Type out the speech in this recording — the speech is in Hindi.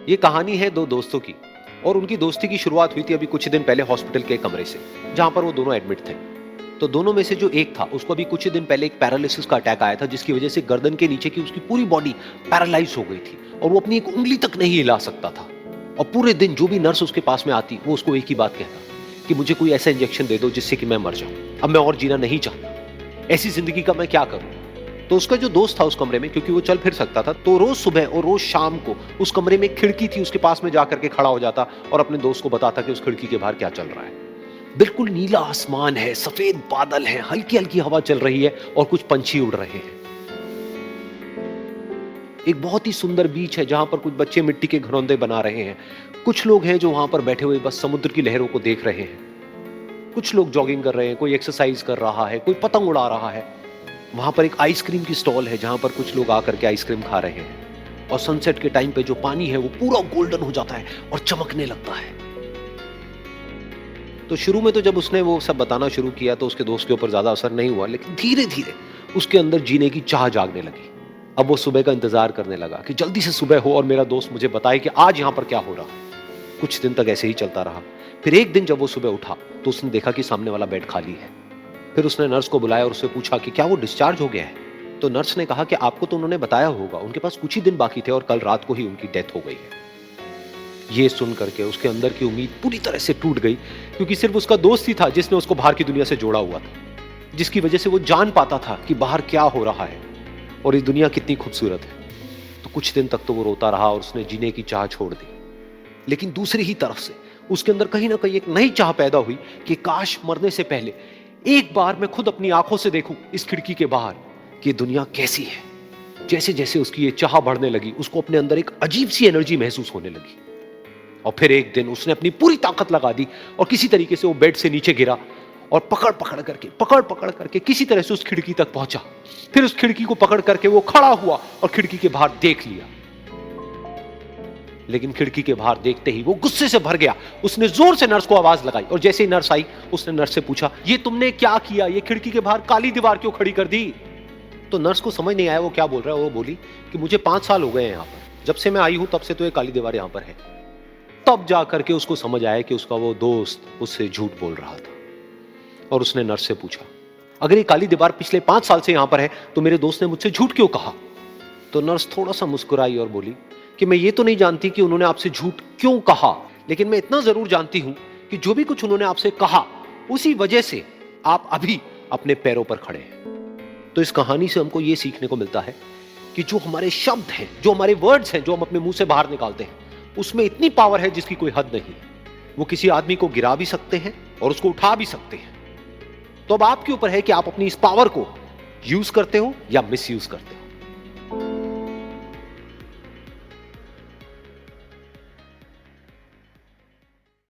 ये कहानी है दो दोस्तों की और उनकी दोस्ती की शुरुआत हुई थी अभी कुछ दिन पहले हॉस्पिटल के कमरे से, जहां पर वो दोनों एडमिट थे। तो दोनों में से जो एक था उसको अभी कुछ दिन पहले एक पैरालिसिस का अटैक आया था, जिसकी वजह से गर्दन के नीचे की उसकी पूरी बॉडी पैरालाइज हो गई थी और वो अपनी एक उंगली तक नहीं हिला सकता था। और पूरे दिन जो भी नर्स उसके पास में आती वो उसको एक ही बात कहता कि मुझे कोई ऐसा इंजेक्शन दे दो जिससे कि मैं मर जाऊं, अब मैं और जीना नहीं चाहता, ऐसी जिंदगी का मैं क्या करूं। तो उसका जो दोस्त था उस कमरे में, क्योंकि वो चल फिर सकता था, तो रोज सुबह और रोज शाम को उस कमरे में एक खिड़की थी, उसके पास में जाकर के खड़ा हो जाता और अपने दोस्त को बताता कि उस खिड़की के बाहर क्या चल रहा है। बिल्कुल नीला आसमान है, सफेद बादल है, हल्की हल्की हवा चल रही है और कुछ पंछी उड़ रहे हैं। एक बहुत ही सुंदर बीच है जहां पर कुछ बच्चे मिट्टी के घरौंदे बना रहे हैं। कुछ लोग हैं जो वहां पर बैठे हुए बस समुद्र की लहरों को देख रहे हैं। कुछ लोग जॉगिंग कर रहे हैं, कोई एक्सरसाइज कर रहा है, कोई पतंग उड़ा रहा है। वहां पर एक आइसक्रीम की स्टॉल है जहां पर कुछ लोग आकर के आइसक्रीम खा रहे हैं। और सनसेट के टाइम पे जो पानी है वो पूरा गोल्डन हो जाता है और चमकने लगता है। तो शुरू में तो जब उसने वो सब बताना शुरू किया तो उसके दोस्त के ऊपर ज्यादा असर नहीं हुआ, लेकिन धीरे धीरे उसके अंदर जीने की चाह जागने लगी। अब वो सुबह का इंतजार करने लगा कि जल्दी से सुबह हो और मेरा दोस्त मुझे बताए कि आज यहां पर क्या हो रहा। कुछ दिन तक ऐसे ही चलता रहा। फिर एक दिन जब वो सुबह उठा तो उसने देखा कि सामने वाला बेड खाली है। फिर उसने नर्स को बुलाया और उससे पूछा कि क्या वो डिस्चार्ज हो गया है। तो नर्स ने कहा कि आपको तो उन्होंने बताया होगा, उनके पास कुछ ही दिन बाकी थे और कल रात को ही उनकी डेथ हो गई है। ये सुन करके उसके अंदर की उम्मीद पूरी तरह से टूट गई, क्योंकि सिर्फ उसका दोस्त ही था जिसने उसको बाहर की दुनिया से जोड़ा हुआ था, जिसकी वजह से वो जान पाता था कि बाहर क्या हो रहा है और ये दुनिया कितनी खूबसूरत है। तो कुछ दिन तक तो वो रोता रहा और उसने जीने की चाह छोड़ दी। लेकिन दूसरी ही तरफ से उसके अंदर कहीं ना कहीं एक नई चाह पैदा हुई कि काश मरने से पहले एक बार मैं खुद अपनी आंखों से देखूं इस खिड़की के बाहर कि दुनिया कैसी है। जैसे जैसे उसकी ये चाह बढ़ने लगी, उसको अपने अंदर एक अजीब सी एनर्जी महसूस होने लगी। और फिर एक दिन उसने अपनी पूरी ताकत लगा दी और किसी तरीके से वो बेड से नीचे गिरा और पकड़ पकड़ करके किसी तरह से उस खिड़की तक पहुंचा। फिर उस खिड़की को पकड़ करके वो खड़ा हुआ और खिड़की के बाहर देख लिया। लेकिन खिड़की के बाहर देखते ही वो गुस्से से भर गया। उसने जोर से नर्स को आवाज लगाई और जैसे ही नर्स आई उसने नर्स से पूछा, ये तुमने क्या किया, ये खिड़की के बाहर काली दीवार क्यों खड़ी कर दी। तो नर्स को समझ नहीं आया वो क्या बोल रहा है। वो बोली कि मुझे 5 साल हो गए हैं यहाँ पर, जब से मैं आई हूं तब से तो ये काली दीवार यहाँ पर है। तब जाकर के उसको समझ आया कि उसका वो दोस्त उससे झूठ बोल रहा था। और उसने नर्स से पूछा, अगर ये काली दीवार पिछले 5 साल से यहाँ पर है तो मेरे दोस्त ने मुझसे झूठ क्यों कहा। तो नर्स थोड़ा सा मुस्कुराई और बोली कि मैं ये तो नहीं जानती कि उन्होंने आपसे झूठ क्यों कहा, लेकिन मैं इतना जरूर जानती हूं कि जो भी कुछ उन्होंने आपसे कहा उसी वजह से आप अभी अपने पैरों पर खड़े हैं। तो इस कहानी से हमको ये सीखने को मिलता है कि जो हमारे शब्द हैं, जो हमारे वर्ड्स हैं, जो हम अपने मुंह से बाहर निकालते हैं, उसमें इतनी पावर है जिसकी कोई हद नहीं। वो किसी आदमी को गिरा भी सकते हैं और उसको उठा भी सकते हैं। तो अब आपके ऊपर है कि आप अपनी इस पावर को यूज करते हो या मिस यूज करते हो।